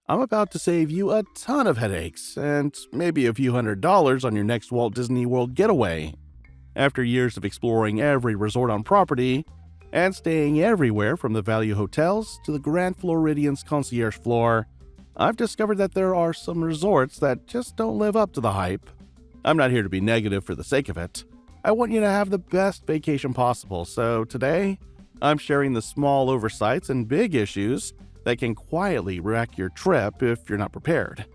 I'm about to save you a ton of headaches and maybe a few $100s on your next Walt Disney World getaway. After years of exploring every resort on property and staying everywhere from the value hotels to the Grand Floridian's concierge floor, I've discovered that there are some resorts that just don't live up to the hype. I'm not here to be negative for the sake of it. I want you to have the best vacation possible, so today, I'm sharing the small oversights and big issues that can quietly wreck your trip if you're not prepared.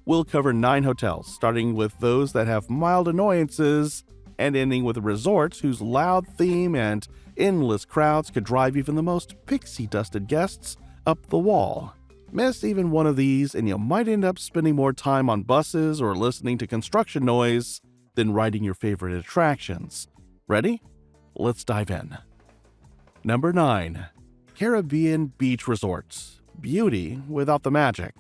We'll cover 9 hotels, starting with those that have mild annoyances and ending with resorts whose loud theme and endless crowds could drive even the most pixie-dusted guests up the wall. Miss even one of these and you might end up spending more time on buses or listening to construction noise than riding your favorite attractions. Ready? Let's dive in. Number 9. Caribbean Beach Resorts. Beauty without the magic.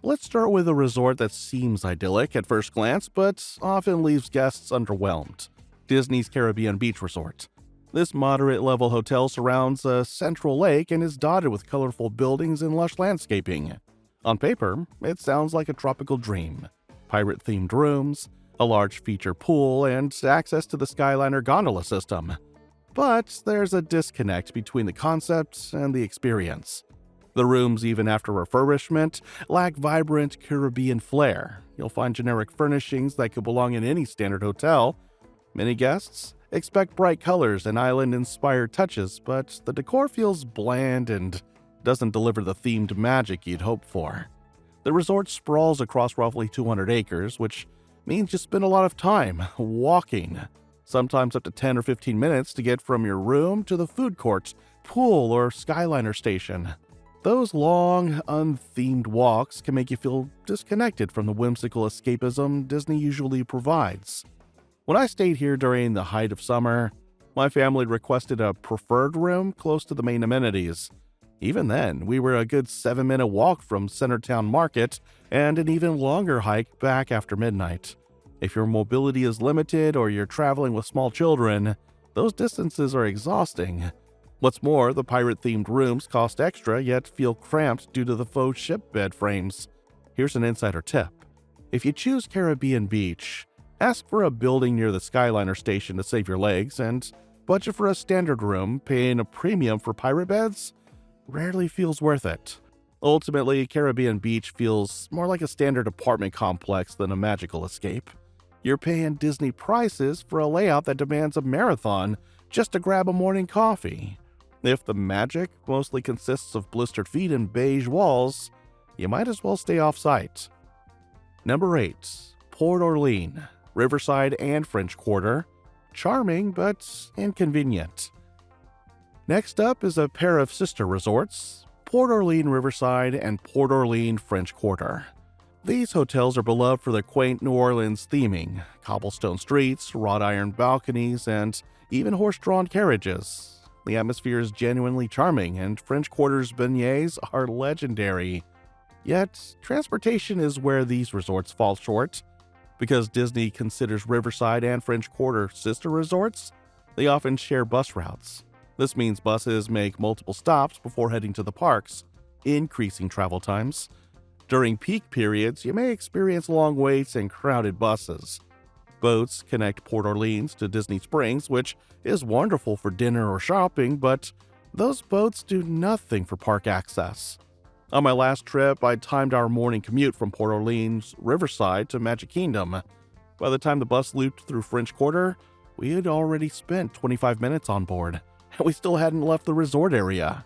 Let's start with a resort that seems idyllic at first glance, but often leaves guests underwhelmed. Disney's Caribbean Beach Resort. This moderate-level hotel surrounds a central lake and is dotted with colorful buildings and lush landscaping. On paper, it sounds like a tropical dream. Pirate-themed rooms, a large feature pool, and access to the Skyliner gondola system. But there's a disconnect between the concept and the experience. The rooms, even after refurbishment, lack vibrant Caribbean flair. You'll find generic furnishings that could belong in any standard hotel. Many guests expect bright colors and island-inspired touches, but the decor feels bland and doesn't deliver the themed magic you'd hope for. The resort sprawls across roughly 200 acres, which means you spend a lot of time walking, sometimes up to 10 or 15 minutes to get from your room to the food court, pool, or Skyliner station. Those long, unthemed walks can make you feel disconnected from the whimsical escapism Disney usually provides. When I stayed here during the height of summer, my family requested a preferred room close to the main amenities. Even then, we were a good 7-minute walk from Centertown Market and an even longer hike back after midnight. If your mobility is limited or you're traveling with small children, those distances are exhausting. What's more, the pirate-themed rooms cost extra yet feel cramped due to the faux ship bed frames. Here's an insider tip. If you choose Caribbean Beach, ask for a building near the Skyliner station to save your legs, and budget for a standard room. Paying a premium for pirate beds rarely feels worth it. Ultimately, Caribbean Beach feels more like a standard apartment complex than a magical escape. You're paying Disney prices for a layout that demands a marathon just to grab a morning coffee. If the magic mostly consists of blistered feet and beige walls, you might as well stay off-site. Number 8. Port Orleans, Riverside and French Quarter. Charming, but inconvenient. Next up is a pair of sister resorts, Port Orleans Riverside and Port Orleans French Quarter. These hotels are beloved for their quaint New Orleans theming, cobblestone streets, wrought iron balconies, and even horse-drawn carriages. The atmosphere is genuinely charming, and French Quarter's beignets are legendary. Yet, transportation is where these resorts fall short. Because Disney considers Riverside and French Quarter sister resorts, they often share bus routes. This means buses make multiple stops before heading to the parks, increasing travel times. During peak periods, you may experience long waits and crowded buses. Boats connect Port Orleans to Disney Springs, which is wonderful for dinner or shopping, but those boats do nothing for park access. On my last trip, I timed our morning commute from Port Orleans Riverside to Magic Kingdom. By the time the bus looped through French Quarter, we had already spent 25 minutes on board, and we still hadn't left the resort area.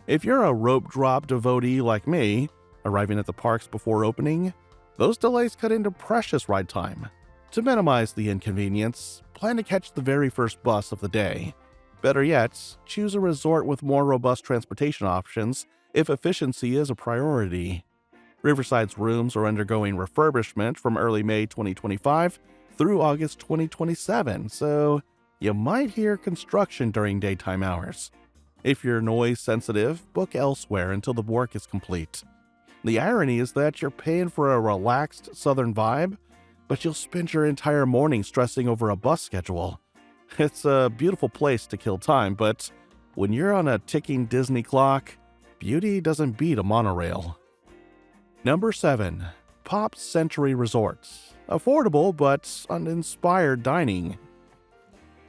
If you're a rope drop devotee like me, arriving at the parks before opening, those delays cut into precious ride time. To minimize the inconvenience, plan to catch the very first bus of the day. Better yet, choose a resort with more robust transportation options if efficiency is a priority. Riverside's rooms are undergoing refurbishment from early May 2025 through August 2027, so you might hear construction during daytime hours. If you're noise sensitive, book elsewhere until the work is complete. The irony is that you're paying for a relaxed southern vibe, but you'll spend your entire morning stressing over a bus schedule. It's a beautiful place to kill time, but when you're on a ticking Disney clock, beauty doesn't beat a monorail. Number 7. Pop Century Resorts. Affordable but uninspired dining.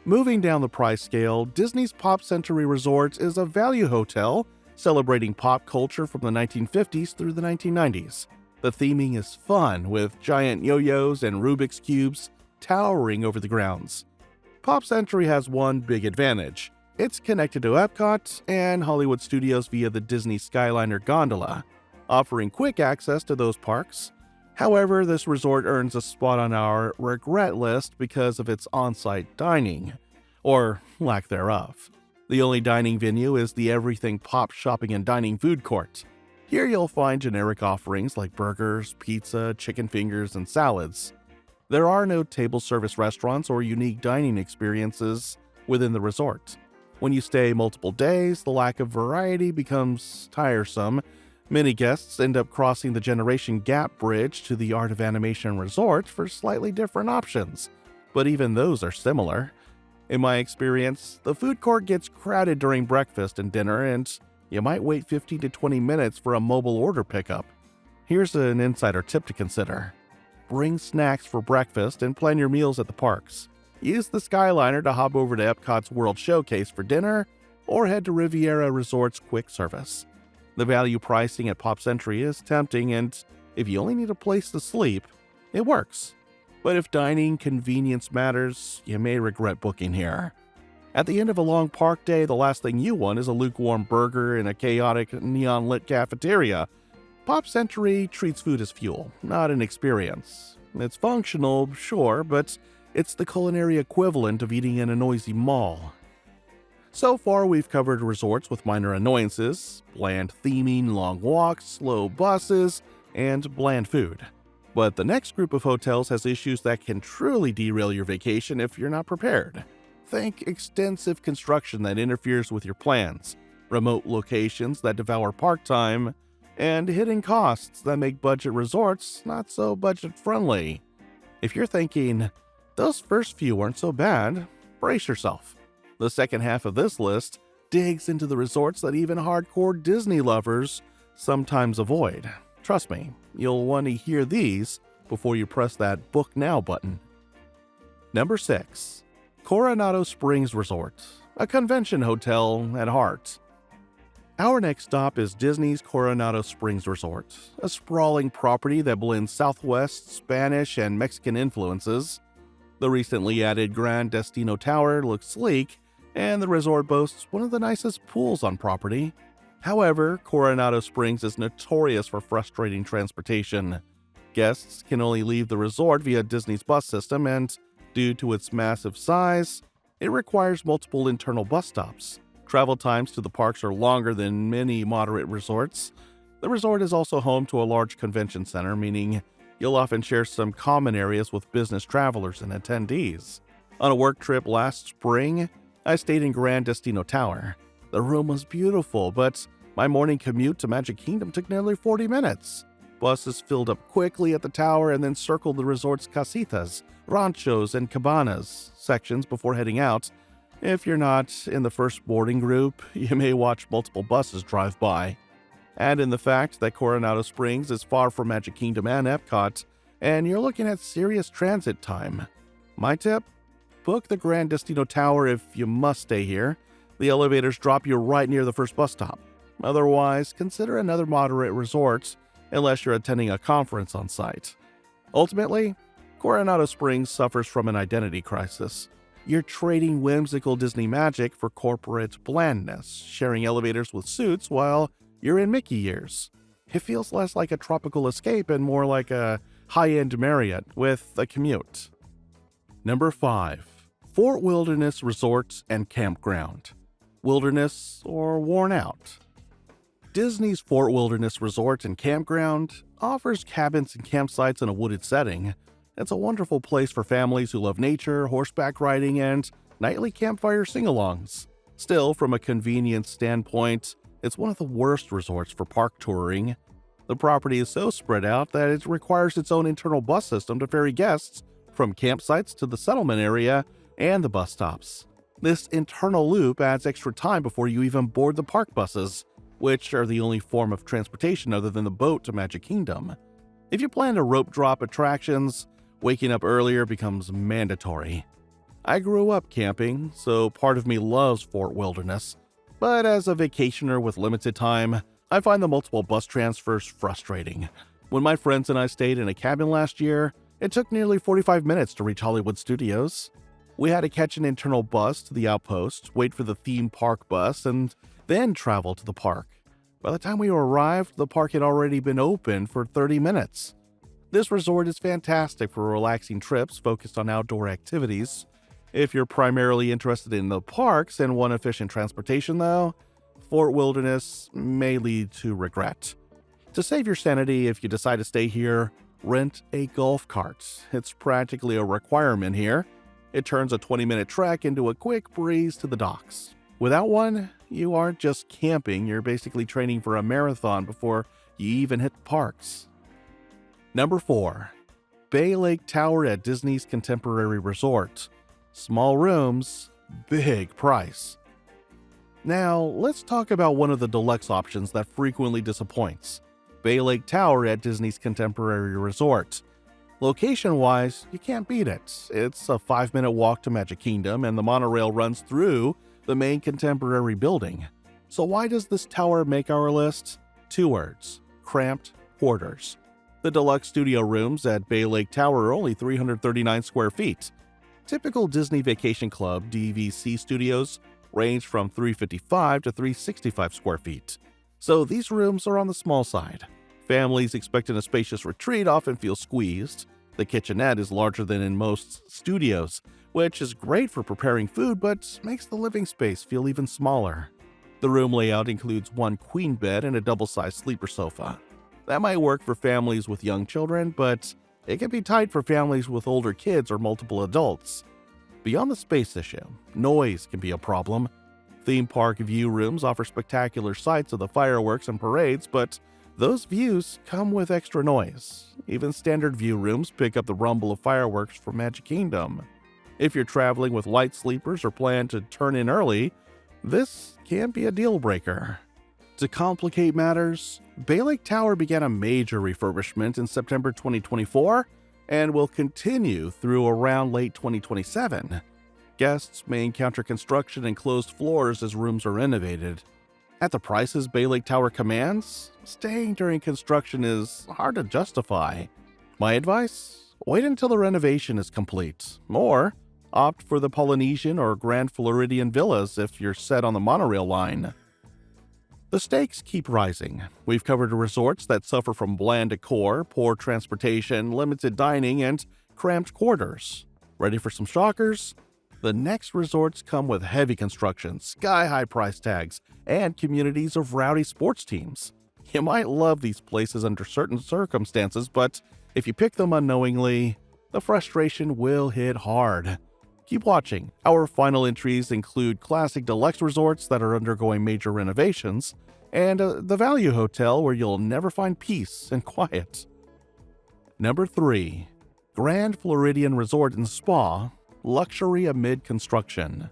Moving down the price scale, Disney's Pop Century Resorts is a value hotel celebrating pop culture from the 1950s through the 1990s. The theming is fun, with giant yo-yos and Rubik's Cubes towering over the grounds. Pop Century has one big advantage. It's connected to Epcot and Hollywood Studios via the Disney Skyliner gondola, offering quick access to those parks. However, this resort earns a spot on our regret list because of its on-site dining, or lack thereof. The only dining venue is the Everything Pop Shopping and Dining food court. Here you'll find generic offerings like burgers, pizza, chicken fingers, and salads. There are no table service restaurants or unique dining experiences within the resort. When you stay multiple days, the lack of variety becomes tiresome. Many guests end up crossing the generation gap bridge to the Art of Animation Resort for slightly different options, but even those are similar. In my experience, the food court gets crowded during breakfast and dinner, and you might wait 15 to 20 minutes for a mobile order pickup. Here's an insider tip to consider. Bring snacks for breakfast and plan your meals at the parks. Use the Skyliner to hop over to Epcot's World Showcase for dinner, or head to Riviera Resort's quick service. The value pricing at Pop Century is tempting, and if you only need a place to sleep, it works. But if dining convenience matters, you may regret booking here. At the end of a long park day, the last thing you want is a lukewarm burger in a chaotic, neon-lit cafeteria. Pop Century treats food as fuel, not an experience. It's functional, sure, but it's the culinary equivalent of eating in a noisy mall. So far, we've covered resorts with minor annoyances, bland theming, long walks, slow buses, and bland food. But the next group of hotels has issues that can truly derail your vacation if you're not prepared. Think extensive construction that interferes with your plans, remote locations that devour park time, and hidden costs that make budget resorts not so budget-friendly. If you're thinking, those first few aren't so bad, brace yourself. The second half of this list digs into the resorts that even hardcore Disney lovers sometimes avoid. Trust me, you'll want to hear these before you press that Book Now button. Number 6. Coronado Springs Resort, a convention hotel at heart. Our next stop is Disney's Coronado Springs Resort, a sprawling property that blends Southwest, Spanish, and Mexican influences. The recently added Grand Destino Tower looks sleek, and the resort boasts one of the nicest pools on property. However, Coronado Springs is notorious for frustrating transportation. Guests can only leave the resort via Disney's bus system, and due to its massive size, it requires multiple internal bus stops. Travel times to the parks are longer than many moderate resorts. The resort is also home to a large convention center, meaning you'll often share some common areas with business travelers and attendees. On a work trip last spring, I stayed in Grand Destino Tower. The room was beautiful, but my morning commute to Magic Kingdom took nearly 40 minutes. Buses filled up quickly at the tower and then circled the resort's casitas, ranchos, and cabanas sections before heading out. If you're not in the first boarding group, you may watch multiple buses drive by. Add in the fact that Coronado Springs is far from Magic Kingdom and Epcot, and you're looking at serious transit time. My tip? Book the Grand Destino Tower if you must stay here. The elevators drop you right near the first bus stop. Otherwise, consider another moderate resort, unless you're attending a conference on site. Ultimately, Coronado Springs suffers from an identity crisis. You're trading whimsical Disney magic for corporate blandness, sharing elevators with suits while you're in Mickey years. It feels less like a tropical escape and more like a high-end Marriott with a commute. Number 5. Fort Wilderness Resort and Campground. Wilderness or worn out? Disney's Fort Wilderness Resort and Campground offers cabins and campsites in a wooded setting. It's a wonderful place for families who love nature, horseback riding, and nightly campfire sing-alongs. Still, from a convenience standpoint, it's one of the worst resorts for park touring. The property is so spread out that it requires its own internal bus system to ferry guests from campsites to the settlement area and the bus stops. This internal loop adds extra time before you even board the park buses. which are the only form of transportation other than the boat to Magic Kingdom. If you plan to rope drop attractions, waking up earlier becomes mandatory. I grew up camping, so part of me loves Fort Wilderness, but as a vacationer with limited time, I find the multiple bus transfers frustrating. When my friends and I stayed in a cabin last year, it took nearly 45 minutes to reach Hollywood Studios. We had to catch an internal bus to the outpost, wait for the theme park bus, and then travel to the park. By the time we arrived, the park had already been open for 30 minutes. This resort is fantastic for relaxing trips focused on outdoor activities. If you're primarily interested in the parks and want efficient transportation, though, Fort Wilderness may lead to regret. To save your sanity, if you decide to stay here, rent a golf cart. It's practically a requirement here. It turns a 20-minute trek into a quick breeze to the docks. Without one, you aren't just camping, you're basically training for a marathon before you even hit the parks. Number 4. Bay Lake Tower at Disney's Contemporary Resort. Small rooms, big price. Now, let's talk about one of the deluxe options that frequently disappoints. Bay Lake Tower at Disney's Contemporary Resort. Location-wise, you can't beat it. It's a 5-minute walk to Magic Kingdom, and the monorail runs through the main contemporary building. So why does this tower make our list? 2 words: cramped quarters. The deluxe studio rooms at Bay Lake Tower are only 339 square feet. Typical Disney Vacation Club DVC studios range from 355 to 365 square feet. So these rooms are on the small side. Families expecting a spacious retreat often feel squeezed. The kitchenette is larger than in most studios, which is great for preparing food but makes the living space feel even smaller. The room layout includes one queen bed and a double-sized sleeper sofa. That might work for families with young children, but it can be tight for families with older kids or multiple adults. Beyond the space issue, noise can be a problem. Theme park view rooms offer spectacular sights of the fireworks and parades, but those views come with extra noise. Even standard view rooms pick up the rumble of fireworks from Magic Kingdom. If you're traveling with light sleepers or plan to turn in early, this can be a deal breaker. To complicate matters, Bay Lake Tower began a major refurbishment in September 2024 and will continue through around late 2027. Guests may encounter construction and closed floors as rooms are renovated. At the prices Bay Lake Tower commands, staying during construction is hard to justify. My advice? Wait until the renovation is complete, or opt for the Polynesian or Grand Floridian villas if you're set on the monorail line. The stakes keep rising. We've covered resorts that suffer from bland decor, poor transportation, limited dining, and cramped quarters. Ready for some shockers? The next resorts come with heavy construction, sky-high price tags, and communities of rowdy sports teams. You might love these places under certain circumstances, but if you pick them unknowingly, the frustration will hit hard. Keep watching. Our final entries include classic deluxe resorts that are undergoing major renovations, and the value hotel where you'll never find peace and quiet. Number 3. Grand Floridian Resort and Spa, luxury amid construction.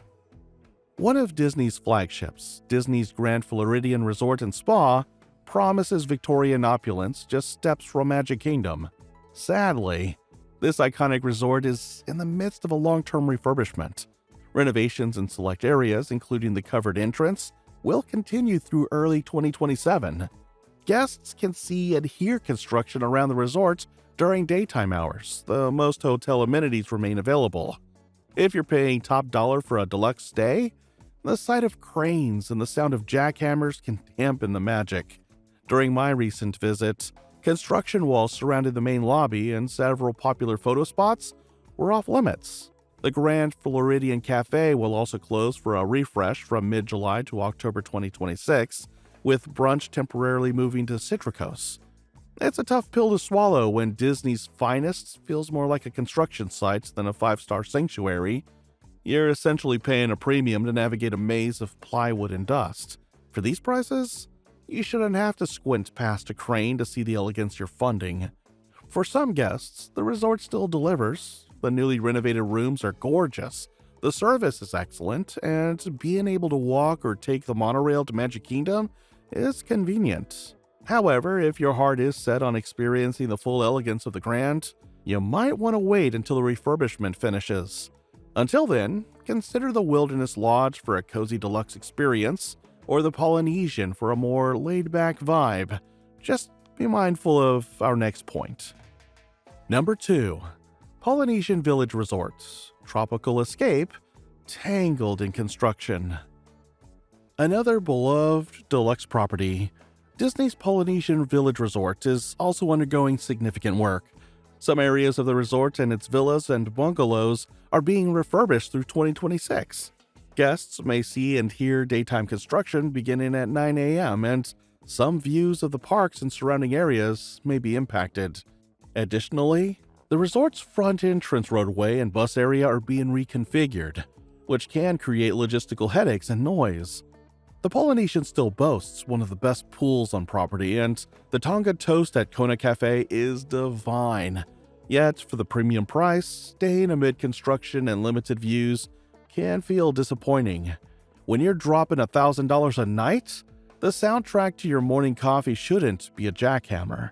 One of Disney's flagships, Disney's Grand Floridian Resort and Spa, promises Victorian opulence just steps from Magic Kingdom. Sadly, this iconic resort is in the midst of a long-term refurbishment. Renovations in select areas, including the covered entrance, will continue through early 2027. Guests can see and hear construction around the resort during daytime hours, though most hotel amenities remain available. If you're paying top dollar for a deluxe stay, the sight of cranes and the sound of jackhammers can dampen the magic. During my recent visit, construction walls surrounded the main lobby and several popular photo spots were off limits. The Grand Floridian Cafe will also close for a refresh from mid-July to October 2026, with brunch temporarily moving to Citricos. It's a tough pill to swallow when Disney's finest feels more like a construction site than a 5-star sanctuary. You're essentially paying a premium to navigate a maze of plywood and dust. For these prices, you shouldn't have to squint past a crane to see the elegance you're funding. For some guests, the resort still delivers. The newly renovated rooms are gorgeous, the service is excellent, and being able to walk or take the monorail to Magic Kingdom is convenient. However, if your heart is set on experiencing the full elegance of the Grand, you might want to wait until the refurbishment finishes. Until then, consider the Wilderness Lodge for a cozy deluxe experience, or the Polynesian for a more laid-back vibe. Just be mindful of our next point. Number 2. Polynesian Village Resorts. Tropical escape, tangled in construction. Another beloved deluxe property, Disney's Polynesian Village Resort is also undergoing significant work. Some areas of the resort and its villas and bungalows are being refurbished through 2026. Guests may see and hear daytime construction beginning at 9 a.m., and some views of the parks and surrounding areas may be impacted. Additionally, the resort's front entrance roadway and bus area are being reconfigured, which can create logistical headaches and noise. The Polynesian still boasts one of the best pools on property, and the Tonga toast at Kona Cafe is divine. Yet, for the premium price, staying amid construction and limited views can feel disappointing. When you're dropping $1,000 a night, the soundtrack to your morning coffee shouldn't be a jackhammer.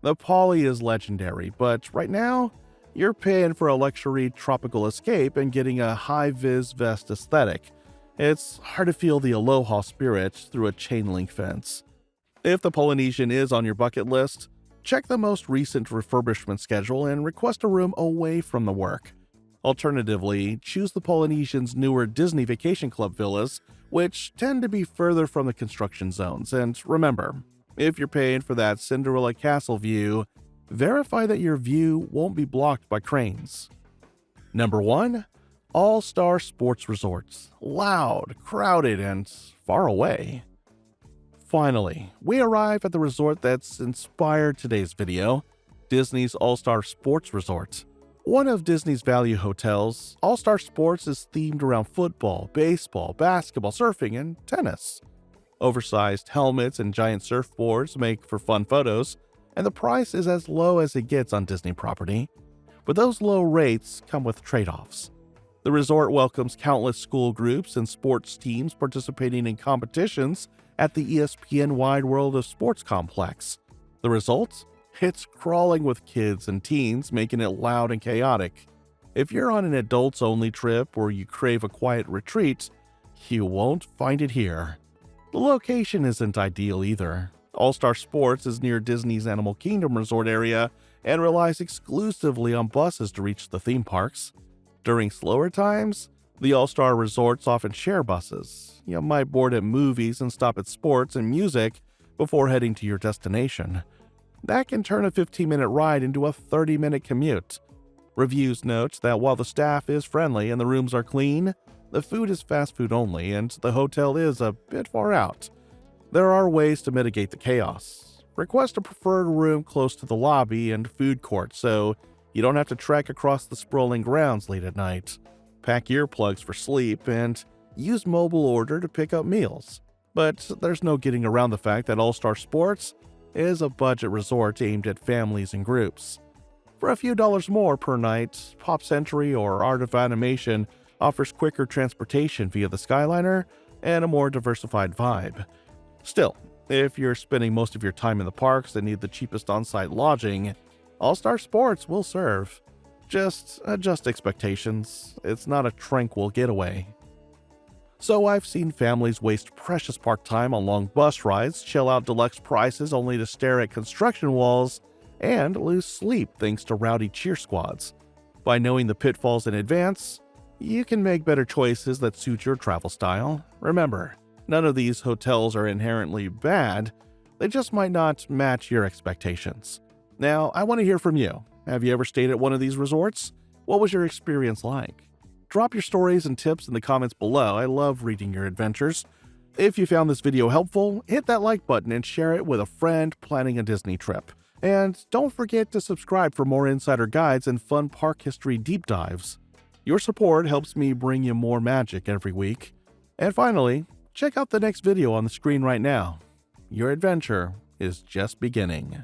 The Poly is legendary, but right now, you're paying for a luxury tropical escape and getting a high-vis vest aesthetic. It's hard to feel the aloha spirit through a chain-link fence. If the Polynesian is on your bucket list, check the most recent refurbishment schedule and request a room away from the work. Alternatively, choose the Polynesian's newer Disney Vacation Club villas, which tend to be further from the construction zones. And remember, if you're paying for that Cinderella Castle view, verify that your view won't be blocked by cranes. Number 1. All-Star Sports Resorts. Loud, crowded, and far away. Finally, we arrive at the resort that's inspired today's video, Disney's All-Star Sports Resort. One of Disney's value hotels, All-Star Sports is themed around football, baseball, basketball, surfing, and tennis. Oversized helmets and giant surfboards make for fun photos, and the price is as low as it gets on Disney property. But those low rates come with trade-offs. The resort welcomes countless school groups and sports teams participating in competitions at the ESPN Wide World of Sports complex. The result? It's crawling with kids and teens, making it loud and chaotic. If you're on an adults-only trip or you crave a quiet retreat, you won't find it here. The location isn't ideal either. All-Star Sports is near Disney's Animal Kingdom resort area and relies exclusively on buses to reach the theme parks. During slower times, the All-Star resorts often share buses. You might board at movies and stop at sports and music before heading to your destination. That can turn a 15-minute ride into a 30-minute commute. Reviews note that while the staff is friendly and the rooms are clean, the food is fast food only and the hotel is a bit far out. There are ways to mitigate the chaos. Request a preferred room close to the lobby and food court so you don't have to trek across the sprawling grounds late at night. Pack earplugs for sleep and use mobile order to pick up meals. But there's no getting around the fact that All-Star Sports is a budget resort aimed at families and groups. For a few dollars more per night, Pop Century or Art of Animation offers quicker transportation via the Skyliner and a more diversified vibe. Still, if you're spending most of your time in the parks and need the cheapest on-site lodging, All-Star Sports will serve. Just adjust expectations. It's not a tranquil getaway. So I've seen families waste precious park time on long bus rides, chill out deluxe prices only to stare at construction walls, and lose sleep thanks to rowdy cheer squads. By knowing the pitfalls in advance, you can make better choices that suit your travel style. Remember, none of these hotels are inherently bad, they just might not match your expectations. Now, I want to hear from you. Have you ever stayed at one of these resorts? What was your experience like? Drop your stories and tips in the comments below. I love reading your adventures. If you found this video helpful, hit that like button and share it with a friend planning a Disney trip. And don't forget to subscribe for more insider guides and fun park history deep dives. Your support helps me bring you more magic every week. And finally, check out the next video on the screen right now. Your adventure is just beginning.